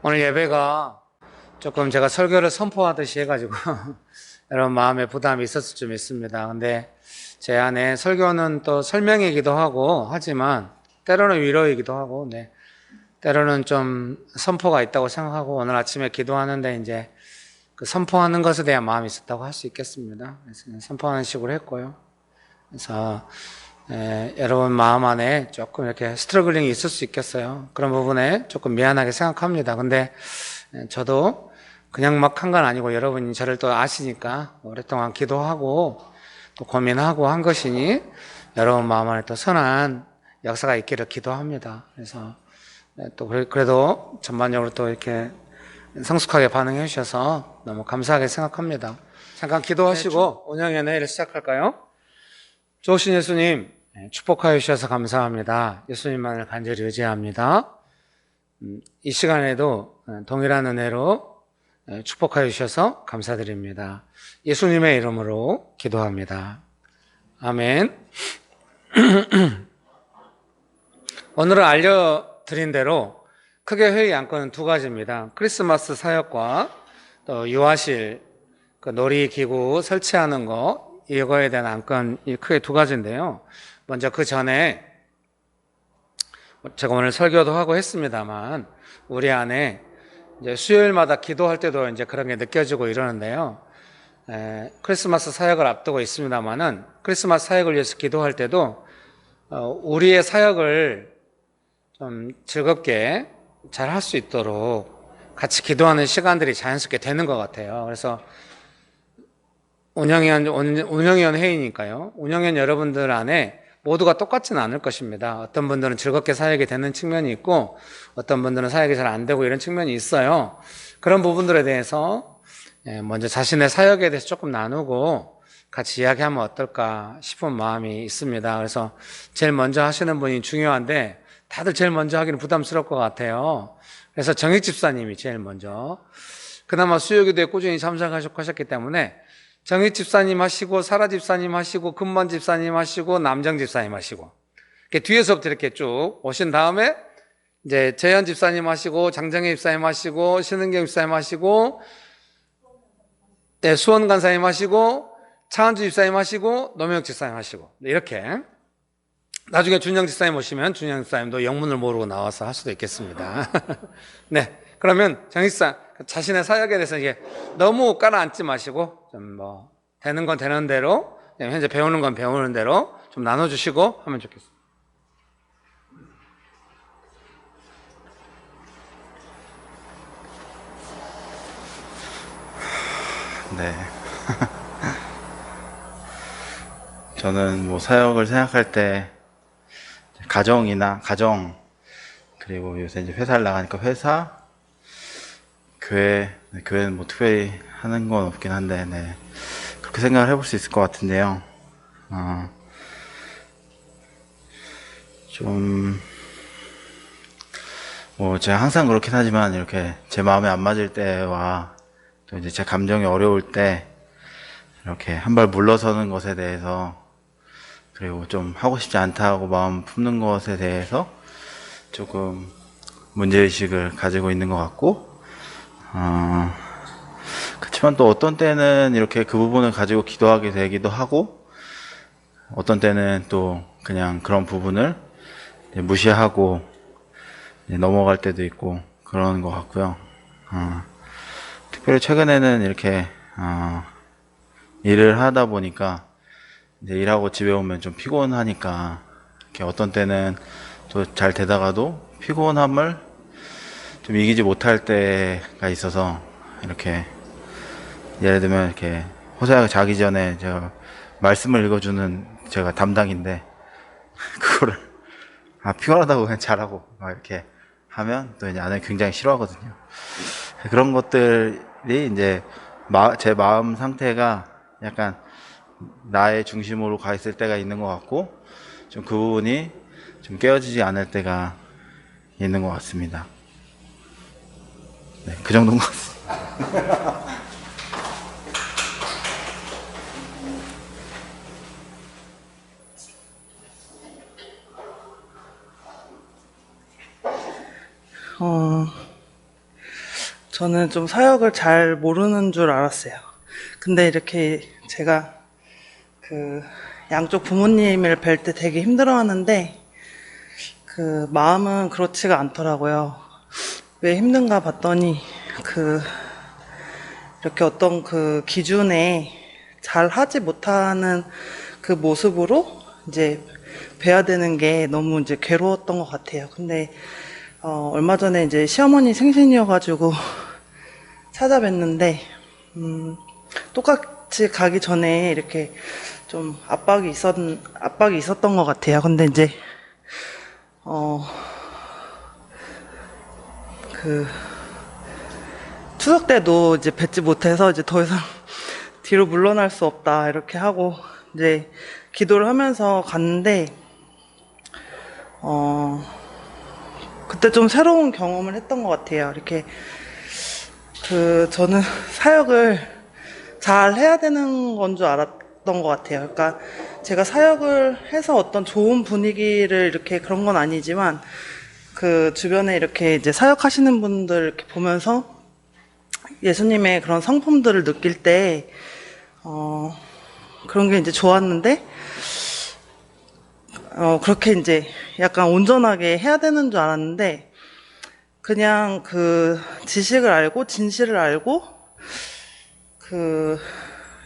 오늘 예배가 조금 제가 설교를 선포하듯이 해가지고 여러분 마음에 부담이 있었을 좀 있습니다. 근데 제 안에 설교는 또 설명이기도 하고 하지만 때로는 위로이기도 하고 때로는 좀 선포가 있다고 생각하고 오늘 아침에 기도하는데 이제 그 선포하는 것에 대한 마음이 있었다고 할 수 있겠습니다. 그래서 선포하는 식으로 했고요. 그래서 여러분 마음 안에 조금 이렇게 스트러글링이 있을 수 있겠어요. 그런 부분에 조금 미안하게 생각합니다. 근데 저도 그냥 막 한 건 아니고 여러분이 저를 또 아시니까 오랫동안 기도하고 또 고민하고 한 것이니 여러분 마음 안에 또 선한 역사가 있기를 기도합니다. 그래서 또 그래도 전반적으로 또 이렇게 성숙하게 반응해 주셔서 너무 감사하게 생각합니다. 잠깐 기도하시고 운영의 내일을 시작할까요? 좋으신 예수님, 축복하여 주셔서 감사합니다. 예수님만을 간절히 의지합니다. 이 시간에도 동일한 은혜로 축복하여 주셔서 감사드립니다. 예수님의 이름으로 기도합니다. 아멘. 오늘은 알려드린 대로 크게 회의 안건은 두 가지입니다. 크리스마스 사역과 또 유아실 그 놀이기구 설치하는 거, 이거에 대한 안건이 크게 두 가지인데요. 먼저 그 전에 제가 오늘 설교도 하고 했습니다만 우리 안에 이제 수요일마다 기도할 때도 이제 그런 게 느껴지고 이러는데요. 크리스마스 사역을 앞두고 있습니다만은 크리스마스 사역을 위해서 기도할 때도 우리의 사역을 좀 즐겁게 잘 할 수 있도록 같이 기도하는 시간들이 자연스럽게 되는 것 같아요. 그래서 운영위원 회의니까요. 운영위원 여러분들 안에 모두가 똑같지는 않을 것입니다. 어떤 분들은 즐겁게 사역이 되는 측면이 있고 어떤 분들은 사역이 잘 안 되고 이런 측면이 있어요. 그런 부분들에 대해서 먼저 자신의 사역에 대해서 조금 나누고 같이 이야기하면 어떨까 싶은 마음이 있습니다. 그래서 제일 먼저 하시는 분이 중요한데 다들 제일 먼저 하기는 부담스러울 것 같아요. 그래서 정익 집사님이 제일 먼저 그나마 수요기도에 꾸준히 참석하셨기 때문에 정익 집사님 하시고 사라 집사님 하시고 금만 집사님 하시고 남정 집사님 하시고 이렇게 뒤에서부터 이렇게 쭉 오신 다음에 이제 재현 집사님 하시고 장정혜 집사님 하시고 신은경 집사님 하시고 수원 간사님 하시고 차은주 집사님 하시고 노명혁 집사님 하시고 이렇게 나중에 준영 집사님 오시면 준영 집사님도 영문을 모르고 나와서 할 수도 있겠습니다. 네, 그러면 정익 집사 자신의 사역에 대해서 이게 너무 깔아앉지 마시고 좀 되는 건 되는 대로 현재 배우는 건 배우는 대로 좀 나눠주시고 하면 좋겠습니다. 네. 저는 뭐 사역을 생각할 때 가정 그리고 요새 이제 회사를 나가니까 회사, 교회는 뭐 특별히 하는 건 없긴 한데, 그렇게 생각을 해볼 수 있을 것 같은데요. 제가 항상 그렇긴 하지만 이렇게 제 마음에 안 맞을 때와 또 이제 제 감정이 어려울 때 이렇게 한 발 물러서는 것에 대해서 그리고 좀 하고 싶지 않다고 마음 품는 것에 대해서 조금 문제의식을 가지고 있는 것 같고, 그렇지만 또 어떤 때는 이렇게 그 부분을 가지고 기도하게 되기도 하고, 어떤 때는 또 그냥 그런 부분을 무시하고 넘어갈 때도 있고 그런 것 같고요. 특별히 최근에는 이렇게 일을 하다 보니까 이제 일하고 집에 오면 좀 피곤하니까 이렇게 어떤 때는 또 잘 되다가도 피곤함을 좀 이기지 못할 때가 있어서 이렇게 예를 들면 이렇게 호세아가 자기 전에 제가 말씀을 읽어주는 제가 담당인데 그거를 피곤하다고 그냥 잘하고 막 이렇게 하면 또 이제 아내는 굉장히 싫어하거든요. 그런 것들이 이제 제 마음 상태가 약간 나의 중심으로 가 있을 때가 있는 것 같고 좀 그 부분이 좀 깨어지지 않을 때가 있는 것 같습니다. 네, 그 정도인 것 같습니다. 저는 좀 사역을 잘 모르는 줄 알았어요. 근데 이렇게 제가 그 양쪽 부모님을 뵐 때 되게 힘들어하는데 그 마음은 그렇지가 않더라고요. 왜 힘든가 봤더니 그 이렇게 어떤 그 기준에 잘 하지 못하는 그 모습으로 이제 뵈야 되는 게 너무 이제 괴로웠던 것 같아요. 근데 얼마 전에 이제 시어머니 생신이어가지고 찾아뵀는데 똑같이 가기 전에 이렇게 좀 압박이 있었던 것 같아요. 근데 이제 그 추석 때도 이제 뵙지 못해서 이제 더 이상 뒤로 물러날 수 없다 이렇게 하고 이제 기도를 하면서 갔는데 그때 좀 새로운 경험을 했던 것 같아요. 이렇게 저는 사역을 잘 해야 되는 건 줄 알았던 것 같아요. 그러니까 제가 사역을 해서 어떤 좋은 분위기를 이렇게 그런 건 아니지만 그 주변에 이렇게 이제 사역하시는 분들 이렇게 보면서 예수님의 그런 성품들을 느낄 때 그런 게 이제 좋았는데 그렇게 이제 약간 온전하게 해야 되는 줄 알았는데 그냥 그 지식을 알고 진실을 알고 그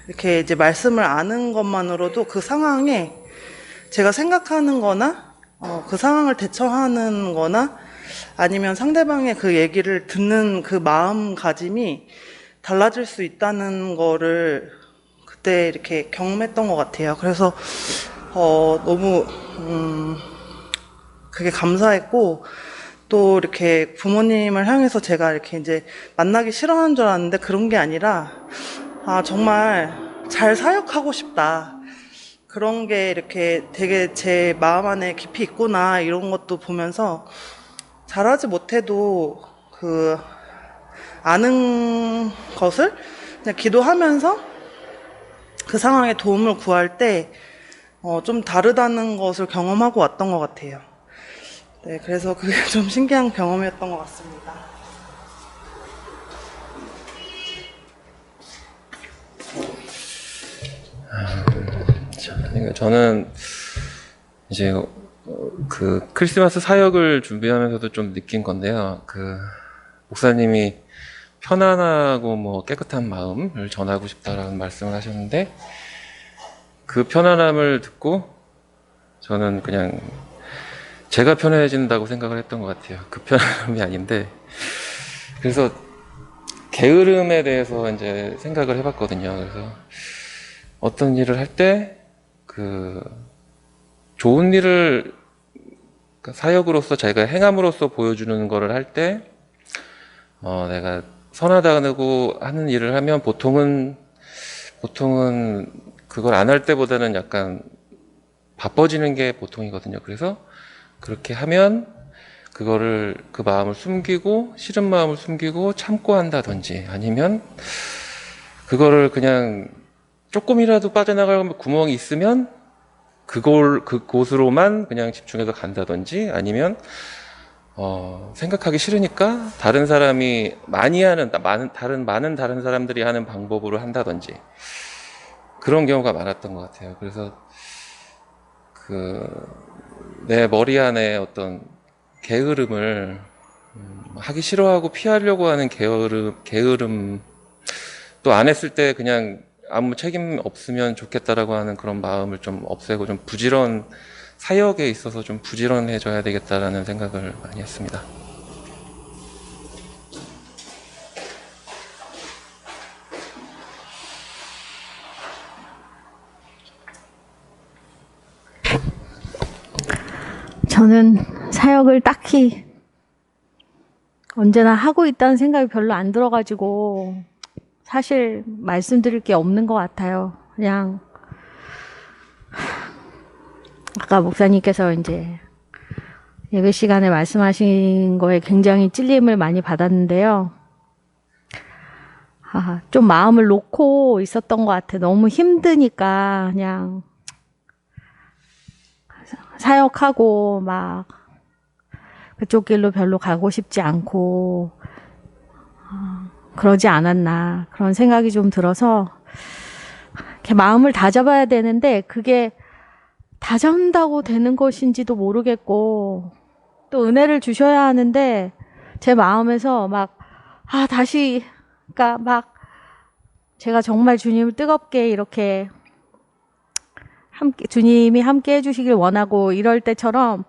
이렇게 이제 말씀을 아는 것만으로도 그 상황에 제가 생각하는 거나 그 상황을 대처하는 거나 아니면 상대방의 그 얘기를 듣는 그 마음가짐이 달라질 수 있다는 거를 그때 이렇게 경험했던 것 같아요. 그래서 너무 그게 감사했고 또 이렇게 부모님을 향해서 제가 이렇게 이제 만나기 싫어하는 줄 알았는데 그런 게 아니라 정말 잘 사역하고 싶다. 그런 게 이렇게 되게 제 마음 안에 깊이 있구나 이런 것도 보면서 잘하지 못해도 그 아는 것을 그냥 기도하면서 그 상황에 도움을 구할 때 좀 다르다는 것을 경험하고 왔던 것 같아요. 네, 그래서 그게 좀 신기한 경험이었던 것 같습니다. 그러니까 저는 이제 그 크리스마스 사역을 준비하면서도 좀 느낀 건데요. 그 목사님이 편안하고 뭐 깨끗한 마음을 전하고 싶다라는 말씀을 하셨는데 그 편안함을 듣고 저는 그냥 제가 편해진다고 생각을 했던 것 같아요. 그 편안함이 아닌데 그래서 게으름에 대해서 이제 생각을 해봤거든요. 그래서 어떤 일을 할 때 그 좋은 일을 사역으로서 자기가 행함으로써 보여주는 거를 할 때 내가 선하다고 하는 일을 하면 보통은 그걸 안 할 때보다는 약간 바빠지는 게 보통이거든요. 그래서 그렇게 하면 그거를 그 마음을 숨기고 싫은 마음을 숨기고 참고 한다든지 아니면 그거를 그냥 조금이라도 빠져나갈 구멍이 있으면 그곳으로만 그냥 집중해서 간다든지 아니면 생각하기 싫으니까 다른 사람이 많이 하는 많은 다른 사람들이 하는 방법으로 한다든지 그런 경우가 많았던 것 같아요. 그래서 내 머리 안에 어떤 게으름을 하기 싫어하고 피하려고 하는 게으름 또 안 했을 때 그냥 아무 책임 없으면 좋겠다라고 하는 그런 마음을 좀 없애고 좀 사역에 있어서 좀 부지런해져야 되겠다라는 생각을 많이 했습니다. 저는 사역을 딱히 언제나 하고 있다는 생각이 별로 안 들어가지고 사실 말씀드릴 게 없는 것 같아요. 그냥 아까 목사님께서 이제 예배 시간에 말씀하신 거에 굉장히 찔림을 많이 받았는데요. 좀 마음을 놓고 있었던 것 같아요. 너무 힘드니까 그냥 사역하고 막 그쪽 길로 별로 가고 싶지 않고 그러지 않았나 그런 생각이 좀 들어서 이렇게 마음을 다잡아야 되는데 그게 다잡는다고 되는 것인지도 모르겠고 또 은혜를 주셔야 하는데 제 마음에서 막 다시 그러니까 막 제가 정말 주님을 뜨겁게 이렇게 함께 주님이 함께 해주시길 원하고 이럴 때처럼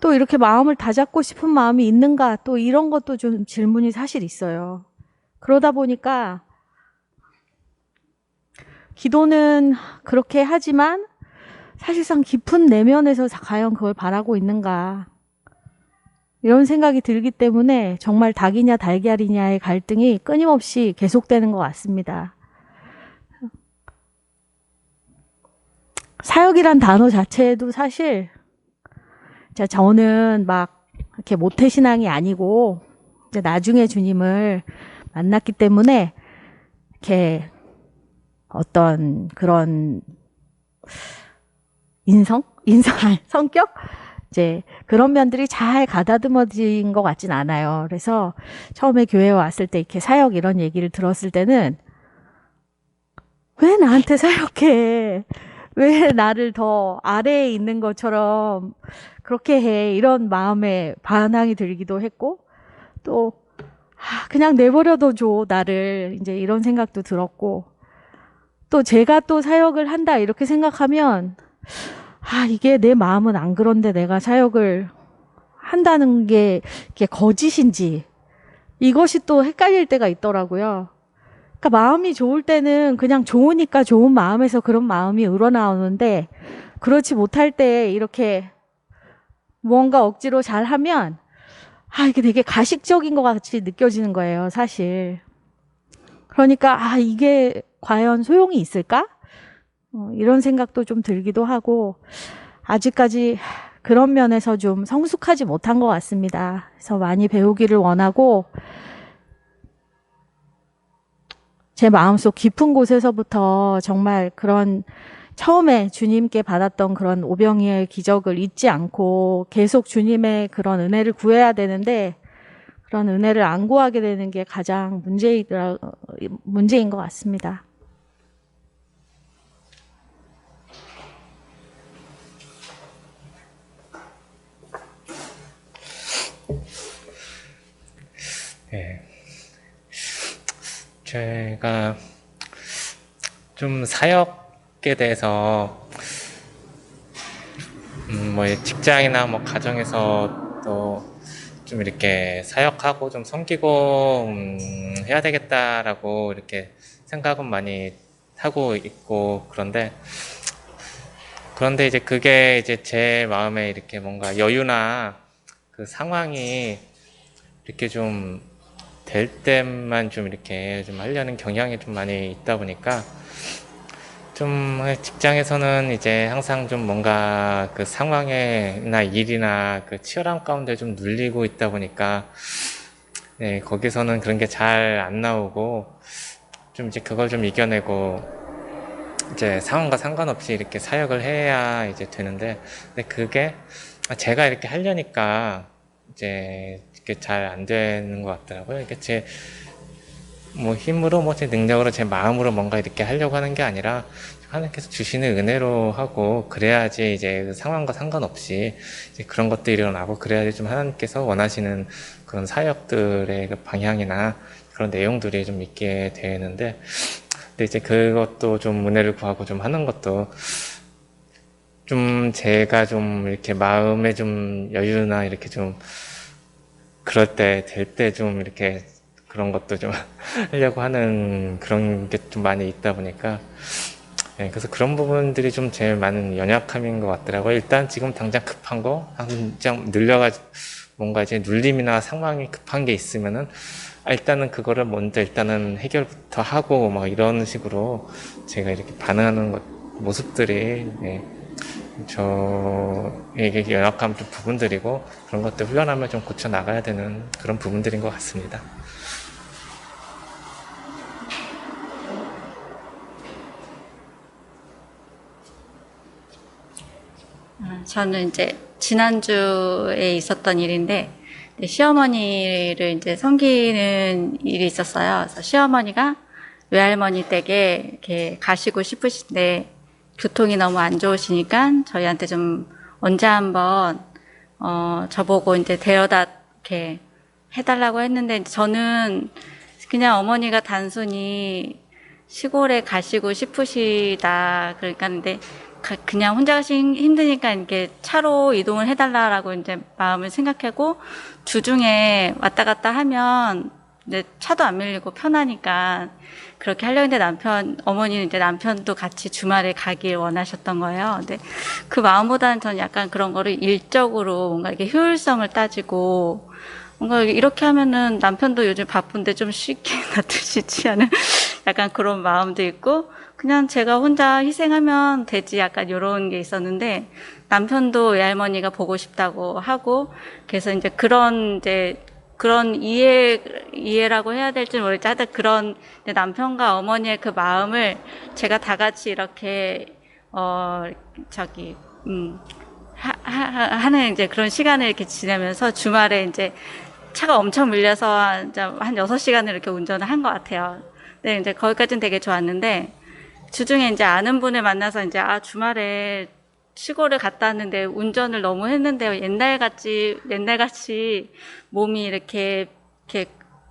또 이렇게 마음을 다잡고 싶은 마음이 있는가 또 이런 것도 좀 질문이 사실 있어요. 그러다 보니까 기도는 그렇게 하지만 사실상 깊은 내면에서 과연 그걸 바라고 있는가 이런 생각이 들기 때문에 정말 닭이냐 달걀이냐의 갈등이 끊임없이 계속되는 것 같습니다. 사역이란 단어 자체도 사실 저는 막 이렇게 모태신앙이 아니고 이제 나중에 주님을 만났기 때문에 이렇게 어떤 그런 성격? 이제 그런 면들이 잘 가다듬어진 것 같진 않아요. 그래서 처음에 교회에 왔을 때 이렇게 사역 이런 얘기를 들었을 때는 왜 나한테 사역해? 왜 나를 더 아래에 있는 것처럼 그렇게 해? 이런 마음에 반항이 들기도 했고 또 그냥 내버려둬 줘 나를 이제 이런 생각도 들었고 또 제가 또 사역을 한다 이렇게 생각하면 이게 내 마음은 안 그런데 내가 사역을 한다는 게 이게 거짓인지 이것이 또 헷갈릴 때가 있더라고요. 그러니까 마음이 좋을 때는 그냥 좋으니까 좋은 마음에서 그런 마음이 우러나오는데 그렇지 못할 때 이렇게 무언가 억지로 잘하면 이게 되게 가식적인 것 같이 느껴지는 거예요, 사실. 그러니까 이게 과연 소용이 있을까? 이런 생각도 좀 들기도 하고 아직까지 그런 면에서 좀 성숙하지 못한 것 같습니다. 그래서 많이 배우기를 원하고 제 마음속 깊은 곳에서부터 정말 그런 처음에 주님께 받았던 그런 오병이의 기적을 잊지 않고 계속 주님의 그런 은혜를 구해야 되는데 그런 은혜를 안 구하게 되는 게 가장 문제인 것 같습니다. 네. 제가 좀 사역에 대해서 뭐 직장이나 뭐 가정에서 또 좀 이렇게 사역하고 좀 섬기고 해야 되겠다라고 이렇게 생각은 많이 하고 있고 그런데 이제 그게 이제 제 마음에 이렇게 뭔가 여유나 그 상황이 이렇게 좀 될 때만 좀 이렇게 좀 하려는 경향이 좀 많이 있다 보니까 좀 직장에서는 이제 항상 좀 뭔가 그 상황이나 일이나 그 치열함 가운데 좀 눌리고 있다 보니까 네, 거기서는 그런 게 잘 안 나오고 좀 이제 그걸 좀 이겨내고 이제 상황과 상관없이 이렇게 사역을 해야 이제 되는데 근데 그게 제가 이렇게 하려니까 이제 이렇게 잘 안 되는 것 같더라고요. 이게 제 뭐 힘으로 뭐 제 능력으로 제 마음으로 뭔가 이렇게 하려고 하는 게 아니라 하나님께서 주시는 은혜로 하고 그래야지 이제 그 상황과 상관없이 이제 그런 것들이 일어나고 그래야지 좀 하나님께서 원하시는 그런 사역들의 그 방향이나 그런 내용들이 좀 있게 되는데 근데 이제 그것도 좀 은혜를 구하고 좀 하는 것도 좀 제가 좀 이렇게 마음에 좀 여유나 이렇게 좀 그럴 때 될 때 좀 이렇게 그런 것도 좀 하려고 하는 그런 게 좀 많이 있다 보니까 네, 그래서 그런 부분들이 좀 제일 많은 연약함인 것 같더라고요. 일단 지금 당장 급한 거 당장 늘려가지고 뭔가 이제 눌림이나 상황이 급한 게 있으면은 일단은 그거를 먼저 일단은 해결부터 하고 막 이런 식으로 제가 이렇게 반응하는 모습들이 네, 저에게 연약한 좀 부분들이고 그런 것들 훈련하면 좀 고쳐 나가야 되는 그런 부분들인 것 같습니다. 저는 이제 지난주에 있었던 일인데 네, 시어머니를 이제 섬기는 일이 있었어요. 그래서 시어머니가 외할머니 댁에 이렇게 가시고 싶으신데 교통이 너무 안 좋으시니까 저희한테 좀 언제 한번 저보고 이제 데려다 이렇게 해달라고 했는데 저는 그냥 어머니가 단순히 시골에 가시고 싶으시다. 그러니까 근데 그냥 혼자 가시 힘드니까 이렇게 차로 이동을 해달라라고 이제 마음을 생각하고 주중에 왔다 갔다 하면 이제 차도 안 밀리고 편하니까 그렇게 하려고 했는데 어머니는 이제 남편도 같이 주말에 가길 원하셨던 거예요. 근데 그 마음보다는 저는 약간 그런 거를 일적으로 뭔가 이게 효율성을 따지고 뭔가 이렇게 하면은 남편도 요즘 바쁜데 좀 쉽게 놔두시지 않은 약간 그런 마음도 있고 그냥 제가 혼자 희생하면 되지 약간 이런 게 있었는데 남편도 외할머니가 보고 싶다고 하고 그래서 이제 그런 이해라고 해야 될지 모르겠지. 하여튼 그런 남편과 어머니의 그 마음을 제가 다 같이 이렇게 하는 이제 그런 시간을 이렇게 지내면서 주말에 이제 차가 엄청 밀려서 한 6시간을 이렇게 운전을 한 것 같아요. 네, 이제 거기까지는 되게 좋았는데 주중에 이제 아는 분을 만나서 이제 주말에 시골을 갔다 왔는데 운전을 너무 했는데 옛날같이 몸이 이렇게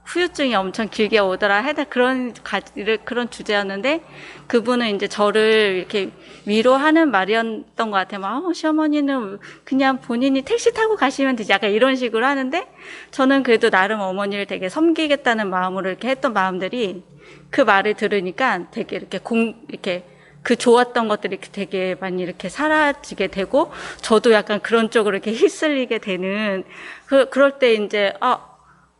후유증이 엄청 길게 오더라 하여튼 그런 주제였는데 그분은 이제 저를 이렇게 위로하는 말이었던 것 같아요. 시어머니는 그냥 본인이 택시 타고 가시면 되지 약간 이런 식으로 하는데 저는 그래도 나름 어머니를 되게 섬기겠다는 마음으로 이렇게 했던 마음들이 그 말을 들으니까 되게 이렇게 그 좋았던 것들이 되게 많이 이렇게 사라지게 되고 저도 약간 그런 쪽으로 이렇게 휩쓸리게 되는 그럴 때 이제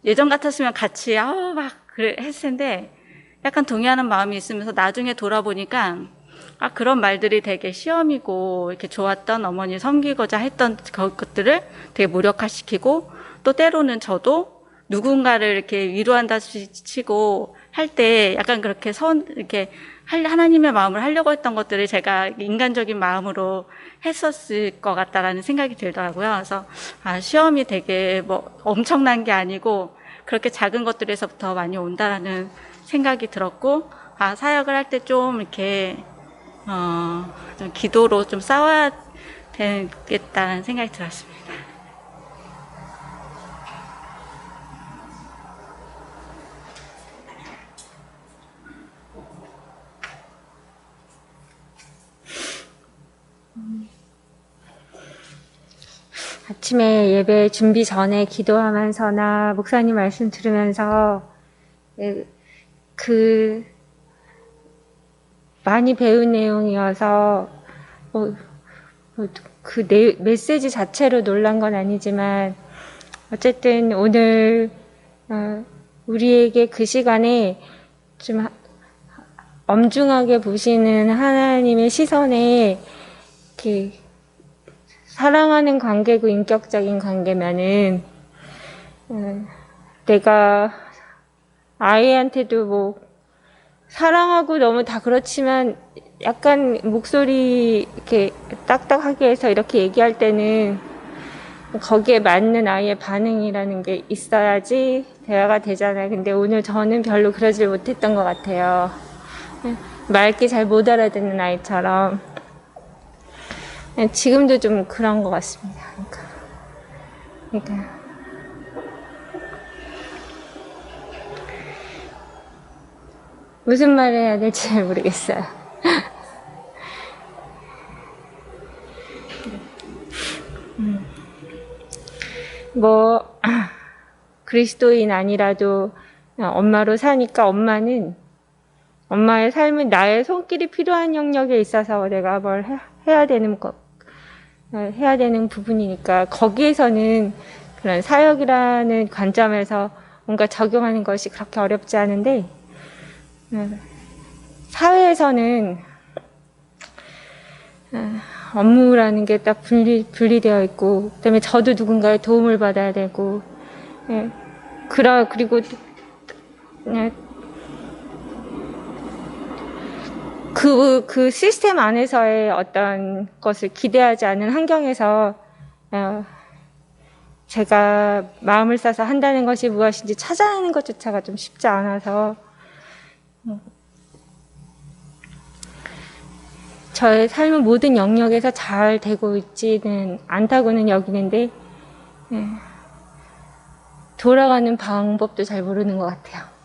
예전 같았으면 같이 했을 텐데 약간 동의하는 마음이 있으면서 나중에 돌아보니까 그런 말들이 되게 시험이고 이렇게 좋았던 어머니 섬기고자 했던 것들을 되게 무력화시키고 또 때로는 저도 누군가를 이렇게 위로한다 치고 할 때 약간 그렇게 이렇게 하나님의 마음을 하려고 했던 것들을 제가 인간적인 마음으로 했었을 것 같다라는 생각이 들더라고요. 그래서 시험이 되게 뭐 엄청난 게 아니고 그렇게 작은 것들에서부터 많이 온다라는 생각이 들었고 사역을 할 때 좀 이렇게 좀 기도로 좀 싸워야 되겠다는 생각이 들었습니다. 아침에 예배 준비 전에 기도하면서나 목사님 말씀 들으면서 많이 배운 내용이어서 메시지 자체로 놀란 건 아니지만 어쨌든 오늘 우리에게 그 시간에 좀 엄중하게 보시는 하나님의 시선에 이렇게 사랑하는 관계고 인격적인 관계면은 내가 아이한테도 뭐 사랑하고 너무 다 그렇지만 약간 목소리 이렇게 딱딱하게 해서 이렇게 얘기할 때는 거기에 맞는 아이의 반응이라는 게 있어야지 대화가 되잖아요. 근데 오늘 저는 별로 그러질 못했던 것 같아요. 맑게 잘 못 알아듣는 아이처럼. 지금도 좀 그런 것 같습니다. 그러니까 무슨 말을 해야 될지 잘 모르겠어요. 뭐 그리스도인 아니라도 엄마로 사니까 엄마의 삶은 나의 손길이 필요한 영역에 있어서 내가 뭘 해야 되는 부분이니까 거기에서는 그런 사역이라는 관점에서 뭔가 적용하는 것이 그렇게 어렵지 않은데 사회에서는 업무라는 게 딱 분리되어 있고 그다음에 저도 누군가의 도움을 받아야 되고 그리고 그 시스템 안에서의 어떤 것을 기대하지 않은 환경에서 제가 마음을 써서 한다는 것이 무엇인지 찾아내는 것조차가 좀 쉽지 않아서 저의 삶은 모든 영역에서 잘 되고 있지는 않다고는 여기는데 돌아가는 방법도 잘 모르는 것 같아요.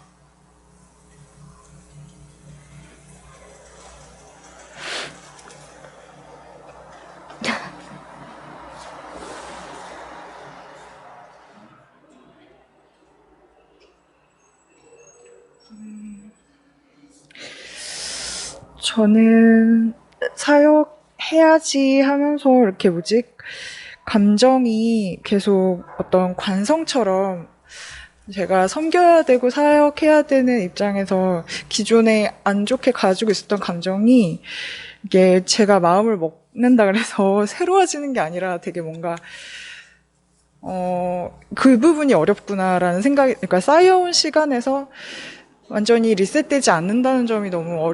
저는 사역해야지 하면서 이렇게 감정이 계속 어떤 관성처럼 제가 섬겨야 되고 사역해야 되는 입장에서 기존에 안 좋게 가지고 있었던 감정이 이게 제가 마음을 먹는다 그래서 새로워지는 게 아니라 되게 뭔가 그 부분이 어렵구나라는 생각이, 그러니까 쌓여온 시간에서 완전히 리셋되지 않는다는 점이 너무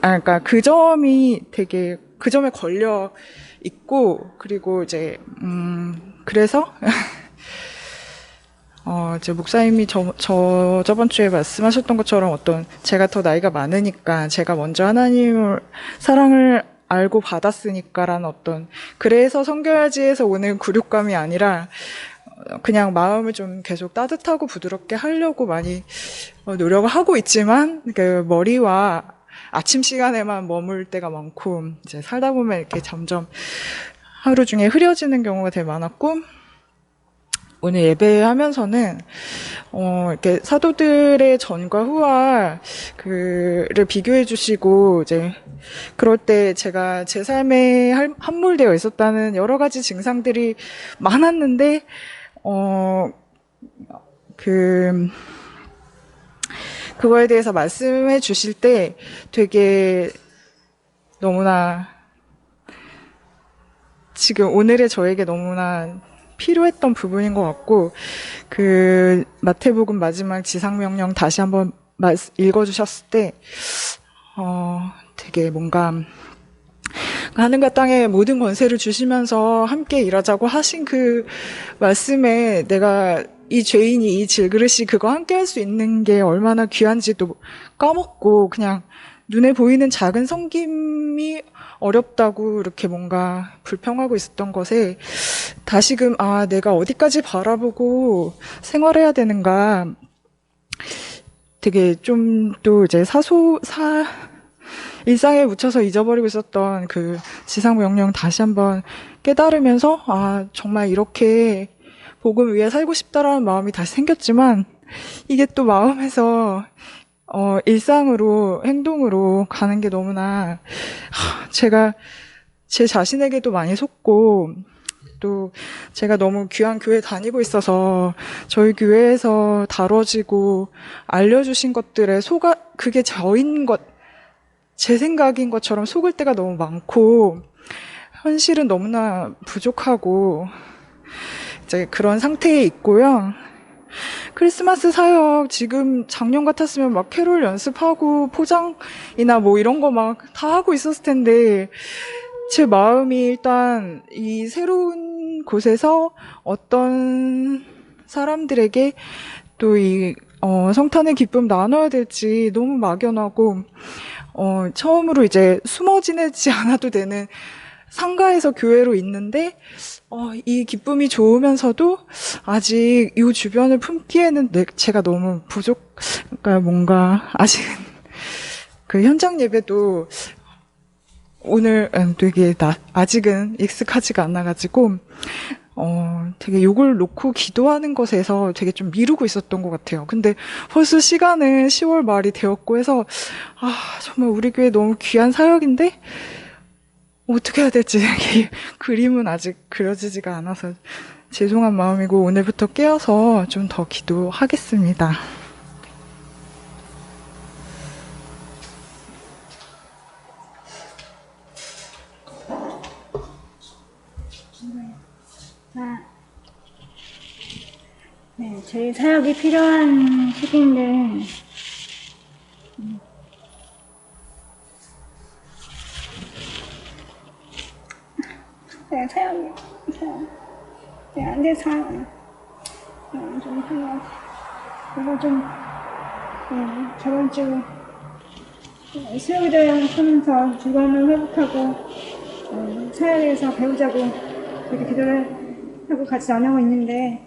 그러니까 그 점이 되게 그 점에 걸려 있고, 그리고 이제 그래서 이제 목사님이 저번 주에 말씀하셨던 것처럼 어떤 제가 더 나이가 많으니까 제가 먼저 하나님을 사랑을 알고 받았으니까라는 어떤 그래서 섬겨야지 해서 오는 굴욕감이 아니라 그냥 마음을 좀 계속 따뜻하고 부드럽게 하려고 많이 노력을 하고 있지만 그 머리와 아침 시간에만 머물 때가 많고 이제 살다 보면 이렇게 점점 하루 중에 흐려지는 경우가 되게 많았고, 오늘 예배하면서는 이렇게 사도들의 전과 후와 그를 비교해 주시고 이제 그럴 때 제가 제 삶에 함몰되어 있었다는 여러 가지 증상들이 많았는데 그거에 대해서 말씀해 주실 때 되게 너무나 지금 오늘의 저에게 너무나 필요했던 부분인 것 같고, 그 마태복음 마지막 지상명령 다시 한번 읽어주셨을 때 되게 뭔가 하늘과 땅의 모든 권세를 주시면서 함께 일하자고 하신 그 말씀에 내가 이 죄인이 이 질그릇이 그거 함께 할 수 있는 게 얼마나 귀한지도 까먹고 그냥 눈에 보이는 작은 섬김이 어렵다고 이렇게 뭔가 불평하고 있었던 것에 다시금 내가 어디까지 바라보고 생활해야 되는가, 되게 좀 또 이제 일상에 묻혀서 잊어버리고 있었던 그 지상명령 다시 한번 깨달으면서 정말 이렇게 복음 위에 살고 싶다라는 마음이 다시 생겼지만, 이게 또 마음에서 일상으로 행동으로 가는 게 너무나 제가 제 자신에게도 많이 속고, 또 제가 너무 귀한 교회 다니고 있어서 저희 교회에서 다뤄지고 알려주신 것들에 그게 저인 것, 제 생각인 것처럼 속을 때가 너무 많고 현실은 너무나 부족하고 이제 그런 상태에 있고요. 크리스마스 사역 지금 작년 같았으면 막 캐롤 연습하고 포장이나 뭐 이런 거 막 다 하고 있었을 텐데, 제 마음이 일단 이 새로운 곳에서 어떤 사람들에게 또 이 성탄의 기쁨 나눠야 될지 너무 막연하고, 처음으로 이제 숨어 지내지 않아도 되는 상가에서 교회로 있는데 이 기쁨이 좋으면서도 아직 이 주변을 품기에는 제가 너무 그러니까 뭔가 아직 그 현장 예배도 오늘 되게 아직은 익숙하지가 않아가지고 되게 욕을 놓고 기도하는 것에서 되게 좀 미루고 있었던 것 같아요. 근데 벌써 시간은 10월 말이 되었고 해서 정말 우리 교회 너무 귀한 사역인데 어떻게 해야 될지 그림은 아직 그려지지가 않아서 죄송한 마음이고, 오늘부터 깨어서 좀 더 기도하겠습니다. 네, 저희 사역이 필요한 시기인데 사역이 안 돼서 좀 한것 같아요. 그래서 좀 저번 주 수요일에 하면서 즐거움을 회복하고 사회에서 배우자고 그렇게 기도를 하고 같이 나누고 있는데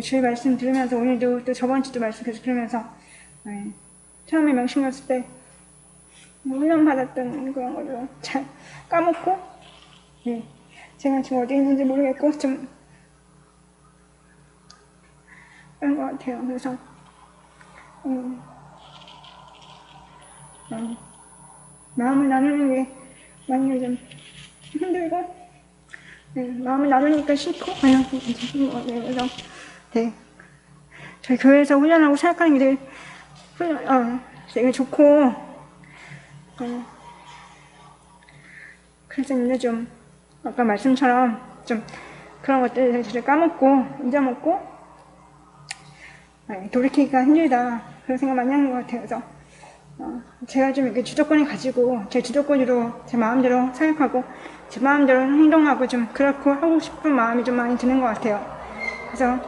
주일 말씀 들으면서 오늘도 또 저번 주도 말씀 계속 들으면서 처음에 명심 갔을 때 훈련 받았던 그런 거를 잘 까먹고 제가 지금 어디 있는지 모르겠고 좀 그런 것 같아요. 그래서 마음을 나누는 게 많이 좀 힘들고 마음을 나누니까 싫고 그래서 저희 교회에서 훈련하고 생각하는 게 되게 좋고 그래서 이제 좀 아까 말씀처럼 좀 그런 것들을 저를 까먹고 잊어먹고 돌이키기가 힘들다 그런 생각 많이 하는 것 같아요. 그래서 제가 좀 이렇게 주도권을 가지고 제 주도권으로 제 마음대로 생각하고 제 마음대로 행동하고 좀 그렇고 하고 싶은 마음이 좀 많이 드는 것 같아요. 그래서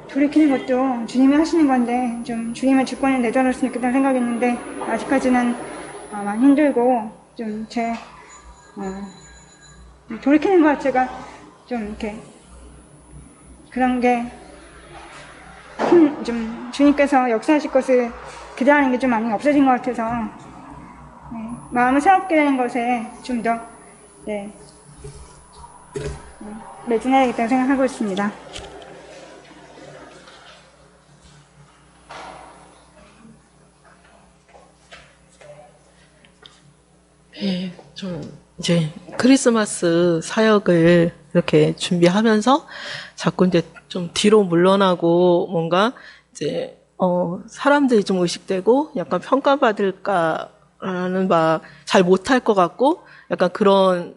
돌이키는 것도 주님이 하시는 건데 좀 주님의 주권에 내려놓았으면 좋겠다는 생각이 있는데 아직까지는 많이 힘들고 좀 제 돌이키는 것 자체가 좀 이렇게 그런 게 좀 주님께서 역사하실 것을 기대하는 게 좀 많이 없어진 것 같아서 마음을 새롭게 되는 것에 좀 더 매진해야겠다고 생각하고 있습니다. 좀 이제 크리스마스 사역을 이렇게 준비하면서 자꾸 이제 좀 뒤로 물러나고 뭔가 이제 사람들이 좀 의식되고 약간 평가받을까라는 잘 못할 것 같고 약간 그런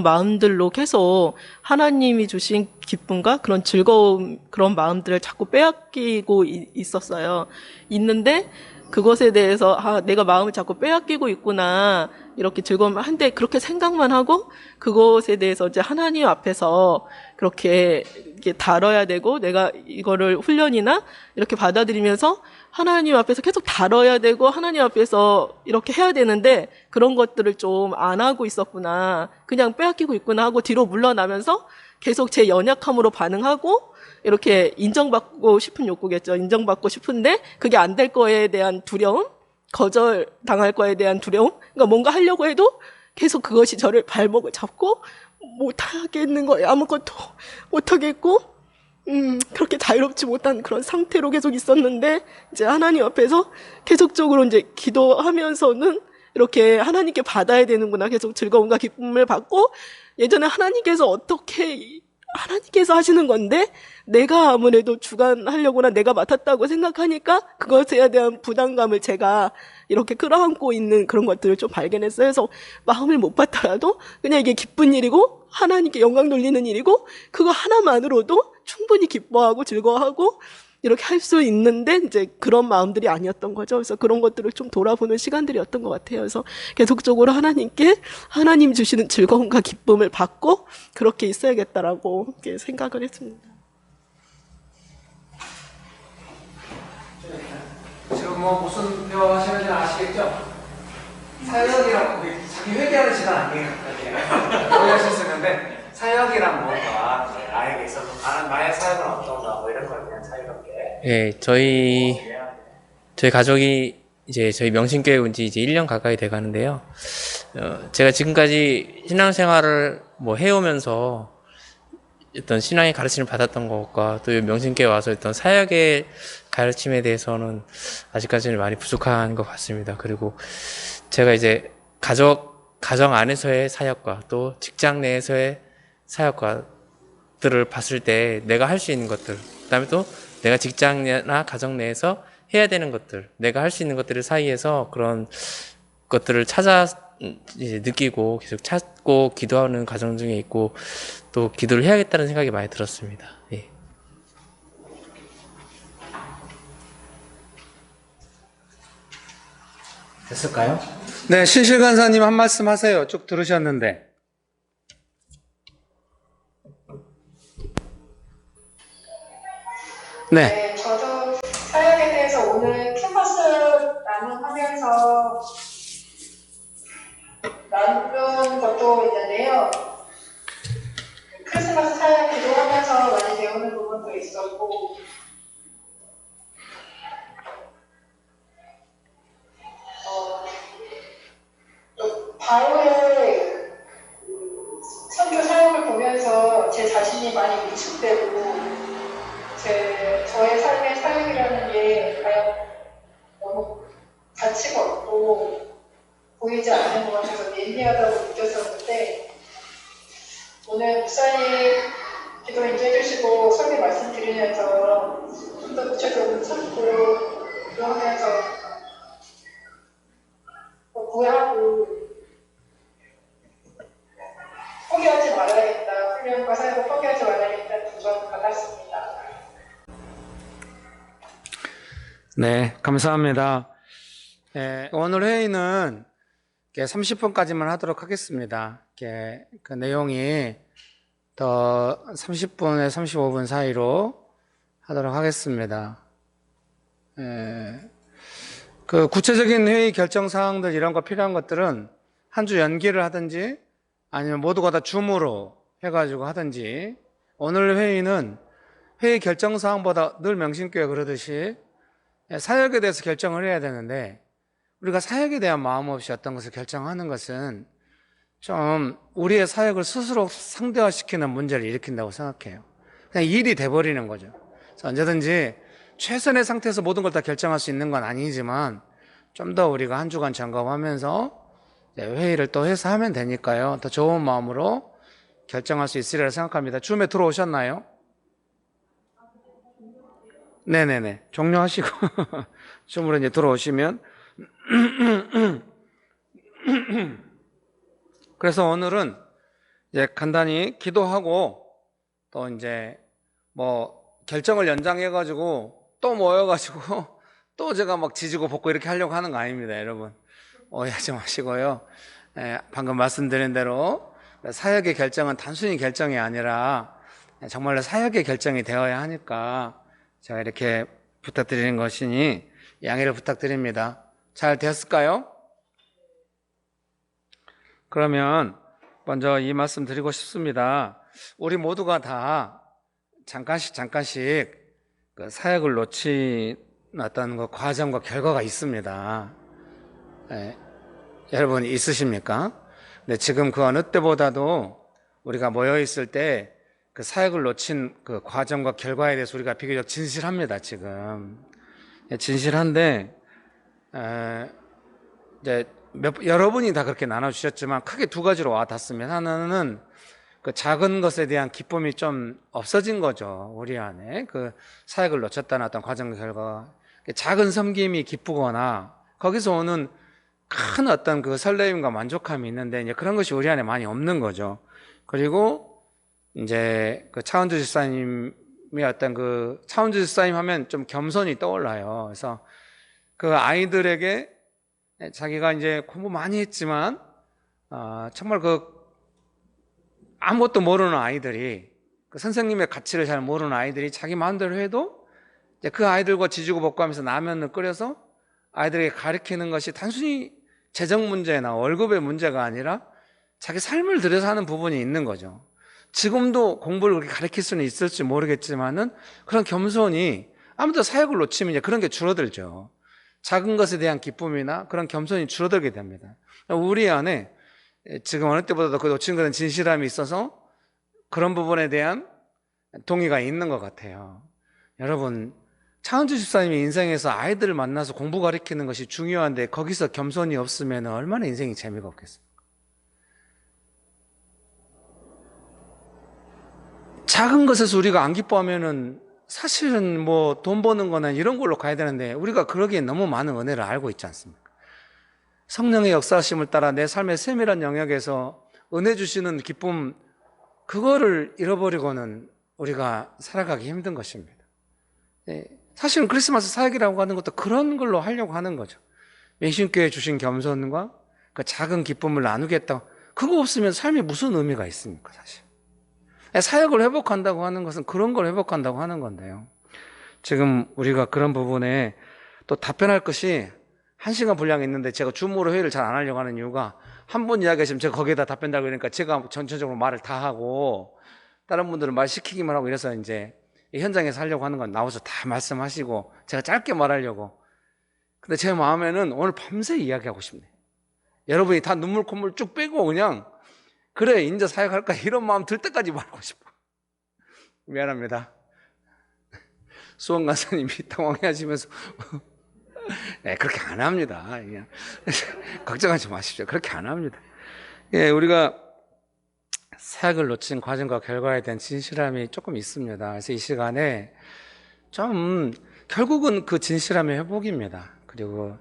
마음들로 계속 하나님이 주신 기쁨과 그런 즐거움 그런 마음들을 자꾸 빼앗기고 있었어요. 있는데 그것에 대해서 내가 마음을 자꾸 빼앗기고 있구나 이렇게 즐거움 한데 그렇게 생각만 하고 그것에 대해서 이제 하나님 앞에서 그렇게 이렇게 다뤄야 되고 내가 이거를 훈련이나 이렇게 받아들이면서 하나님 앞에서 계속 다뤄야 되고 하나님 앞에서 이렇게 해야 되는데 그런 것들을 좀 안 하고 있었구나 그냥 빼앗기고 있구나 하고 뒤로 물러나면서 계속 제 연약함으로 반응하고 이렇게 인정받고 싶은 욕구겠죠. 인정받고 싶은데 그게 안 될 거에 대한 두려움, 거절당할 거에 대한 두려움. 그러니까 뭔가 하려고 해도 계속 그것이 저를 발목을 잡고 못하겠는 거예요. 아무것도 못하겠고 그렇게 자유롭지 못한 그런 상태로 계속 있었는데 이제 하나님 앞에서 계속적으로 이제 기도하면서는 이렇게 하나님께 받아야 되는구나. 계속 즐거움과 기쁨을 받고 예전에 하나님께서 하시는 건데 내가 아무래도 주관하려고나 내가 맡았다고 생각하니까 그것에 대한 부담감을 제가 이렇게 끌어안고 있는 그런 것들을 좀 발견했어요. 그래서 마음을 못 받더라도 그냥 이게 기쁜 일이고 하나님께 영광 돌리는 일이고 그거 하나만으로도 충분히 기뻐하고 즐거워하고 이렇게 할 수 있는데 이제 그런 마음들이 아니었던 거죠. 그래서 그런 것들을 좀 돌아보는 시간들이었던 것 같아요. 그래서 계속적으로 하나님께 하나님 주시는 즐거움과 기쁨을 받고 그렇게 있어야겠다라고 이렇게 생각을 했습니다. 지금 무슨 배워하시는지 아시겠죠? 사역이라고 자기 회개하는 시간 아니에요. 오해하실 수 있는데 사역이란 뭔가 나에게 있어서 나의 사역은 어떤가 뭐 이런 걸 그냥 자유롭게. 예, 저희 가족이 이제 저희 명신교회 온 지 이제 1년 가까이 돼 가는데요. 제가 지금까지 신앙생활을 해오면서 어떤 신앙의 가르침을 받았던 것과 또 명신교회 와서 어떤 사역의 가르침에 대해서는 아직까지는 많이 부족한 것 같습니다. 그리고 제가 이제 가정 안에서의 사역과 또 직장 내에서의 사역과들을 봤을 때 내가 할 수 있는 것들, 그다음에 또 내가 직장이나 가정 내에서 해야 되는 것들, 내가 할 수 있는 것들 사이에서 그런 것들을 이제 느끼고 계속 찾고 기도하는 과정 중에 있고 또 기도를 해야겠다는 생각이 많이 들었습니다. 예. 됐을까요? 네, 신실 간사님 한 말씀 하세요. 쭉 들으셨는데. 네. 네, 저도 사역에 대해서 오늘 캔버스 나눔하면서 나눈 것도 있는데요. 크리스마스 사역 기도하면서 많이 배우는 부분도 있었고, 또 바울의 선교 사역을 보면서 제 자신이 많이 위축되고, 저의 삶의 사역이라는 게 과연 너무 가치가 없고 보이지 않는 것 같아서 미미하다고 느꼈었는데, 오늘 목사님 기도 인도해주시고 설교 말씀드리면서 좀 더 구체적으로 찾고 기도하면서 구애하고 포기하지 말아야겠다, 훈련과 사역을 포기하지 말아야겠다는 도전 받았습니다. 네, 감사합니다. 오늘 회의는 30분까지만 하도록 하겠습니다. 그 내용이 더 30분에 35분 사이로 하도록 하겠습니다. 그 구체적인 회의 결정 사항들 이런 거 필요한 것들은 한 주 연기를 하든지 아니면 모두가 다 줌으로 해가지고 하든지, 오늘 회의는 회의 결정 사항보다 늘 명심교회 그러듯이 사역에 대해서 결정을 해야 되는데, 우리가 사역에 대한 마음 없이 어떤 것을 결정하는 것은 좀 우리의 사역을 스스로 상대화시키는 문제를 일으킨다고 생각해요. 그냥 일이 돼버리는 거죠. 그래서 언제든지 최선의 상태에서 모든 걸 다 결정할 수 있는 건 아니지만 좀 더 우리가 한 주간 점검하면서 회의를 또 해서 하면 되니까요. 더 좋은 마음으로 결정할 수 있으리라 생각합니다. 줌에 들어오셨나요? 네네네. 종료하시고 줌으로 이제 들어오시면 그래서 오늘은 이제 간단히 기도하고 또 이제 뭐 결정을 연장해가지고 또 모여가지고 또 제가 막 지지고 볶고 이렇게 하려고 하는 거 아닙니다, 여러분. 오해하지 마시고요. 방금 말씀드린 대로 사역의 결정은 단순히 결정이 아니라 정말로 사역의 결정이 되어야 하니까 제가 이렇게 부탁드리는 것이니 양해를 부탁드립니다. 잘 되었을까요? 그러면 먼저 이 말씀 드리고 싶습니다. 우리 모두가 다 잠깐씩 그 사역을 놓친 어떤 그 과정과 결과가 있습니다. 여러분 있으십니까? 근데 지금 그 어느 때보다도 우리가 모여 있을 때 그 사역을 놓친 그 과정과 결과에 대해서 우리가 비교적 진실합니다. 지금 진실한데 이제 여러분이 다 그렇게 나눠주셨지만 크게 두 가지로 와 닿습니다. 하나는 그 작은 것에 대한 기쁨이 좀 없어진 거죠. 우리 안에 그 사역을 놓쳤다는 어떤 과정과 결과, 작은 섬김이 기쁘거나 거기서 오는 큰 어떤 그 설레임과 만족감이 있는데 이제 그런 것이 우리 안에 많이 없는 거죠. 그리고 이제 그 차은주 집사님이 어떤 그 차은주 집사님 하면 좀 겸손이 떠올라요. 그래서 그 아이들에게 자기가 이제 공부 많이 했지만 정말 그 아무것도 모르는 아이들이, 그 선생님의 가치를 잘 모르는 아이들이 자기 마음대로 해도 이제 그 아이들과 지지고 볶고 하면서 라면을 끓여서 아이들에게 가르치는 것이 단순히 재정 문제나 월급의 문제가 아니라 자기 삶을 들여서 하는 부분이 있는 거죠. 지금도 공부를 그렇게 가르칠 수는 있을지 모르겠지만은 그런 겸손이 아무튼 사역을 놓치면 이제 그런 게 줄어들죠. 작은 것에 대한 기쁨이나 그런 겸손이 줄어들게 됩니다. 우리 안에 지금 어느 때보다도 그 놓친 그런 진실함이 있어서 그런 부분에 대한 동의가 있는 것 같아요. 여러분, 차은주 집사님의 인생에서 아이들을 만나서 공부 가르치는 것이 중요한데 거기서 겸손이 없으면 얼마나 인생이 재미가 없겠습니까? 작은 것에서 우리가 안 기뻐하면은 사실은 뭐 돈 버는 거나 이런 걸로 가야 되는데 우리가 그러기엔 너무 많은 은혜를 알고 있지 않습니까? 성령의 역사하심을 따라 내 삶의 세밀한 영역에서 은혜 주시는 기쁨, 그거를 잃어버리고는 우리가 살아가기 힘든 것입니다. 사실은 크리스마스 사역이라고 하는 것도 그런 걸로 하려고 하는 거죠. 맹신교회 주신 겸손과 그 작은 기쁨을 나누겠다. 그거 없으면 삶에 무슨 의미가 있습니까, 사실. 사역을 회복한다고 하는 것은 그런 걸 회복한다고 하는 건데요. 지금 우리가 그런 부분에 또 답변할 것이 1시간 분량이 있는데 제가 줌으로 회의를 잘 안 하려고 하는 이유가 한 분 이야기하시면 제가 거기에다 답변 달고 그러니까 제가 전체적으로 말을 다 하고 다른 분들은 말 시키기만 하고 이래서 이제 이 현장에서 하려고 하는 건 나와서 다 말씀하시고 제가 짧게 말하려고. 근데 제 마음에는 오늘 밤새 이야기하고 싶네. 여러분이 다 눈물 콧물 쭉 빼고 그냥 그래 인제 사역할까 이런 마음 들 때까지 말하고 싶어. 미안합니다. 수원 간사님이 당황해하시면서 네, 그렇게 안 합니다. 그냥 걱정하지 마십시오. 그렇게 안 합니다. 예, 우리가 사역을 놓친 과정과 결과에 대한 진실함이 조금 있습니다. 그래서 이 시간에 좀 결국은 그 진실함의 회복입니다. 그리고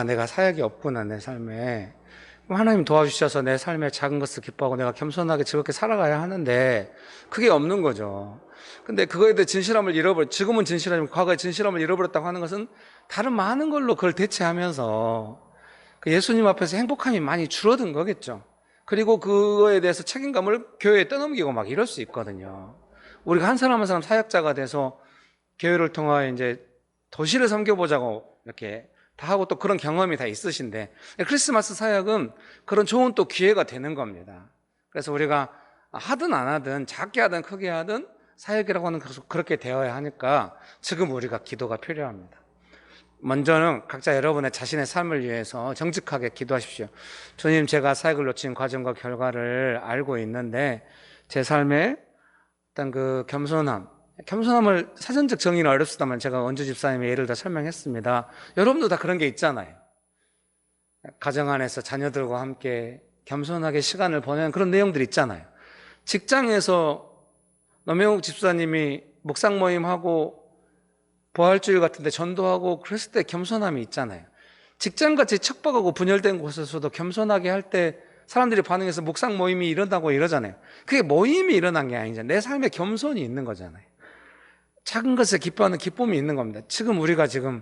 내가 사역이 없구나 내 삶에. 하나님 도와주셔서 내 삶의 작은 것을 기뻐하고 내가 겸손하게 즐겁게 살아가야 하는데 그게 없는 거죠. 근데 그거에 대해 진실함을 지금은 진실함이고 과거에 진실함을 잃어버렸다고 하는 것은 다른 많은 걸로 그걸 대체하면서 그 예수님 앞에서 행복함이 많이 줄어든 거겠죠. 그리고 그거에 대해서 책임감을 교회에 떠넘기고 막 이럴 수 있거든요. 우리가 한 사람 한 사람 사역자가 돼서 교회를 통하여 이제 도시를 섬겨보자고 이렇게 다 하고 또 그런 경험이 다 있으신데 크리스마스 사역은 그런 좋은 또 기회가 되는 겁니다. 그래서 우리가 하든 안 하든 작게 하든 크게 하든 사역이라고 하는 것은 그렇게 되어야 하니까 지금 우리가 기도가 필요합니다. 먼저는 각자 여러분의 자신의 삶을 위해서 정직하게 기도하십시오. 주님, 제가 사역을 놓친 과정과 결과를 알고 있는데 제 삶에 어떤 그 겸손함을 사전적 정의는 어렵습니다만 제가 은주 집사님의 예를 들어 설명했습니다. 여러분도 다 그런 게 있잖아요. 가정 안에서 자녀들과 함께 겸손하게 시간을 보내는 그런 내용들이 있잖아요. 직장에서 노명욱 집사님이 묵상 모임하고 부활주일 같은데 전도하고 그랬을 때 겸손함이 있잖아요. 직장같이 척박하고 분열된 곳에서도 겸손하게 할 때 사람들이 반응해서 묵상 모임이 일어나고 이러잖아요. 그게 모임이 일어난 게 아니잖아요. 내 삶에 겸손이 있는 거잖아요. 작은 것에 기뻐하는 기쁨이 있는 겁니다. 지금 우리가 지금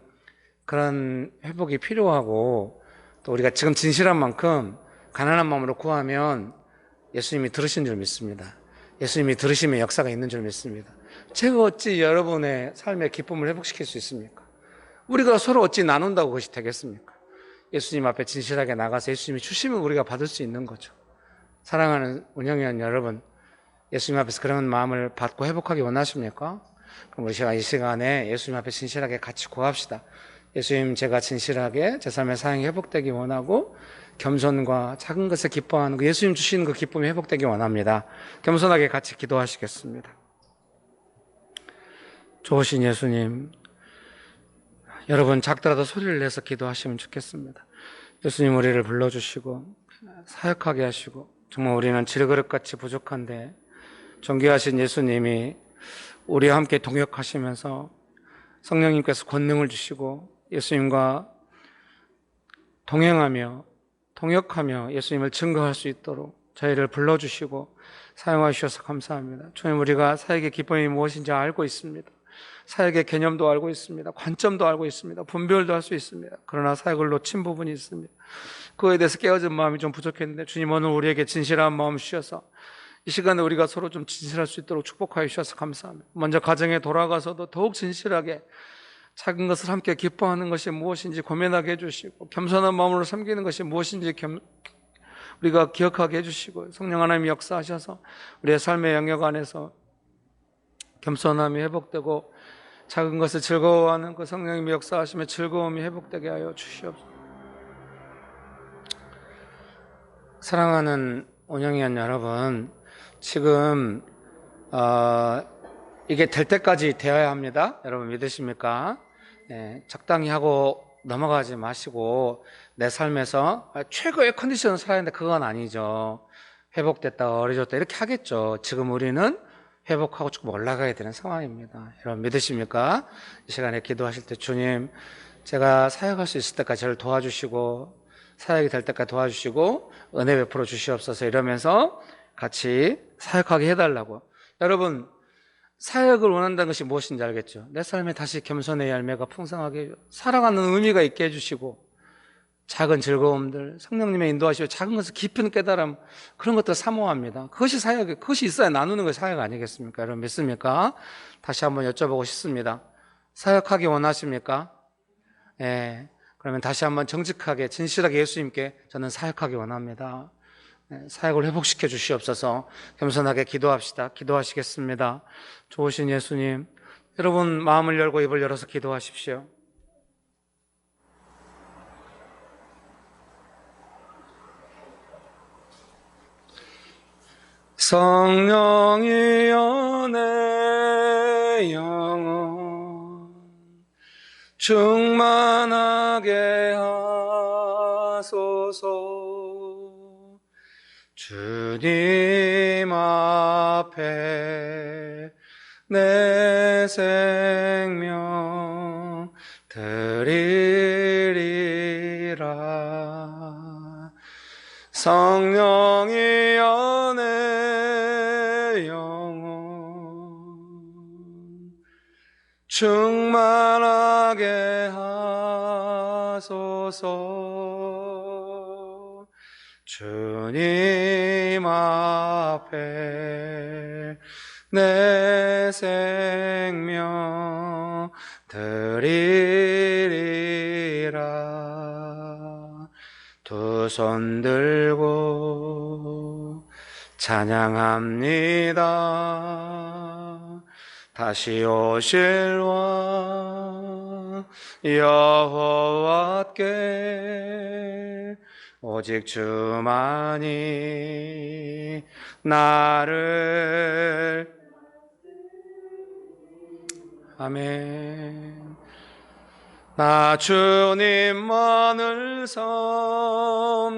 그런 회복이 필요하고 또 우리가 지금 진실한 만큼 가난한 마음으로 구하면 예수님이 들으신 줄 믿습니다. 예수님이 들으시면 역사가 있는 줄 믿습니다. 제가 어찌 여러분의 삶의 기쁨을 회복시킬 수 있습니까? 우리가 서로 어찌 나눈다고 그것이 되겠습니까? 예수님 앞에 진실하게 나가서 예수님이 주시면 우리가 받을 수 있는 거죠. 사랑하는 운영위원 여러분, 예수님 앞에서 그런 마음을 받고 회복하기 원하십니까? 그럼 우리가 이 시간에 예수님 앞에 진실하게 같이 구합시다. 예수님, 제가 진실하게 제 삶의 사역이 회복되기 원하고 겸손과 작은 것에 기뻐하는 그 예수님 주시는 그 기쁨이 회복되기 원합니다. 겸손하게 같이 기도하시겠습니다. 좋으신 예수님, 여러분 작더라도 소리를 내서 기도하시면 좋겠습니다. 예수님, 우리를 불러주시고 사역하게 하시고 정말 우리는 질그릇같이 부족한데 존귀하신 예수님이 우리와 함께 동역하시면서 성령님께서 권능을 주시고 예수님과 동행하며 동역하며 예수님을 증거할 수 있도록 저희를 불러주시고 사용하셔서 감사합니다. 주님, 우리가 사역의 기쁨이 무엇인지 알고 있습니다. 사역의 개념도 알고 있습니다. 관점도 알고 있습니다. 분별도 할 수 있습니다. 그러나 사역을 놓친 부분이 있습니다. 그거에 대해서 깨어진 마음이 좀 부족했는데 주님, 오늘 우리에게 진실한 마음 주셔서 이 시간에 우리가 서로 좀 진실할 수 있도록 축복하여 주셔서 감사합니다. 먼저 가정에 돌아가서도 더욱 진실하게 작은 것을 함께 기뻐하는 것이 무엇인지 고민하게 해주시고 겸손한 마음으로 섬기는 것이 무엇인지 우리가 기억하게 해주시고 성령 하나님이 역사하셔서 우리의 삶의 영역 안에서 겸손함이 회복되고 작은 것을 즐거워하는 그 성령님이 역사하시며 즐거움이 회복되게 하여 주시옵소서. 사랑하는 운영위원 여러분, 지금 이게 될 때까지 되어야 합니다. 여러분 믿으십니까? 네, 적당히 하고 넘어가지 마시고 내 삶에서 최고의 컨디션을 살아야 하는데 그건 아니죠. 회복됐다 어려졌다 이렇게 하겠죠. 지금 우리는 회복하고 조금 올라가야 되는 상황입니다. 여러분 믿으십니까? 이 시간에 기도하실 때 주님, 제가 사역할 수 있을 때까지 저를 도와주시고 사역이 될 때까지 도와주시고 은혜 베풀어 주시옵소서 이러면서 같이 사역하게 해달라고. 여러분, 사역을 원한다는 것이 무엇인지 알겠죠? 내 삶에 다시 겸손의 열매가 풍성하게 살아가는 의미가 있게 해주시고 작은 즐거움들, 성령님의 인도하시고 작은 것을 깊은 깨달음, 그런 것들 사모합니다. 그것이 사역이, 그것이 있어야 나누는 것이 사역 아니겠습니까? 여러분 믿습니까? 다시 한번 여쭤보고 싶습니다. 사역하기 원하십니까? 예. 그러면 다시 한번 정직하게, 진실하게 예수님께 저는 사역하기 원합니다. 사역을 회복시켜 주시옵소서. 겸손하게 기도합시다. 기도하시겠습니다. 좋으신 예수님, 여러분 마음을 열고 입을 열어서 기도하십시오. 성령이여 내 영혼 충만하게 하소서. 주님 앞에 내 생명 드리리라. 성령이여 내 영혼 충만하게 하소서. 주님 앞에 내 생명 드리리라. 두 손 들고 찬양합니다. 다시 오실 왕 여호와께 오직 주만이 나를 아멘. 나 주님만을 섬기리.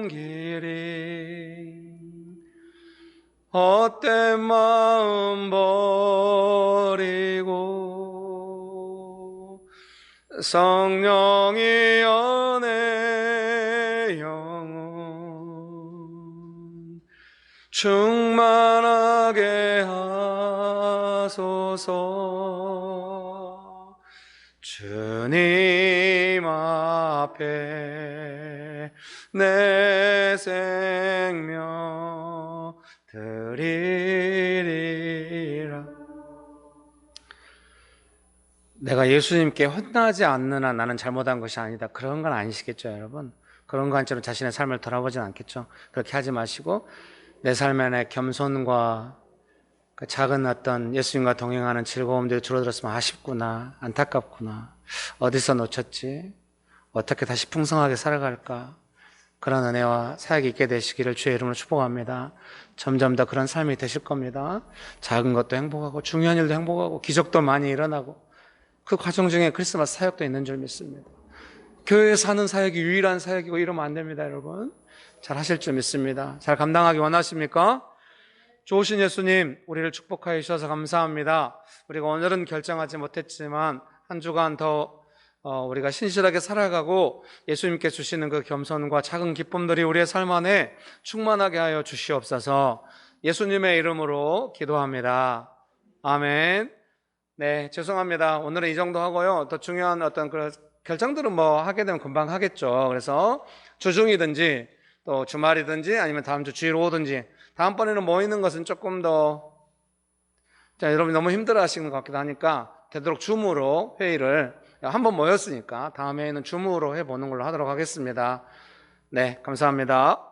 헛된 마음 버리고 성령이여 내 영혼 충만하게 하소서. 주님 앞에 내 생명 드리리라. 내가 예수님께 혼나지 않는 한 나는 잘못한 것이 아니다, 그런 건 아니시겠죠 여러분? 그런 관점으로 자신의 삶을 돌아보진 않겠죠? 그렇게 하지 마시고 내 삶 안에 겸손과 그 작은 어떤 예수님과 동행하는 즐거움들이 줄어들었으면 아쉽구나, 안타깝구나, 어디서 놓쳤지, 어떻게 다시 풍성하게 살아갈까, 그런 은혜와 사역이 있게 되시기를 주의 이름으로 축복합니다. 점점 더 그런 삶이 되실 겁니다. 작은 것도 행복하고 중요한 일도 행복하고 기적도 많이 일어나고 그 과정 중에 크리스마스 사역도 있는 줄 믿습니다. 교회에서 하는 사역이 유일한 사역이고 이러면 안 됩니다. 여러분 잘 하실 줄 믿습니다. 잘 감당하기 원하십니까? 좋으신 예수님, 우리를 축복하여 주셔서 감사합니다. 우리가 오늘은 결정하지 못했지만 한 주간 더 우리가 신실하게 살아가고 예수님께 주시는 그 겸손과 작은 기쁨들이 우리의 삶 안에 충만하게 하여 주시옵소서. 예수님의 이름으로 기도합니다. 아멘. 네, 죄송합니다. 오늘은 이 정도 하고요. 더 중요한 어떤 그런 결정들은 뭐 하게 되면 금방 하겠죠. 그래서 주중이든지 또 주말이든지 아니면 다음 주 주일 오든지 다음번에는 모이는 것은 조금 더 여러분이 너무 힘들어 하시는 것 같기도 하니까 되도록 줌으로 회의를 한번 모였으니까 다음 회에는 줌으로 해보는 걸로 하도록 하겠습니다. 네, 감사합니다.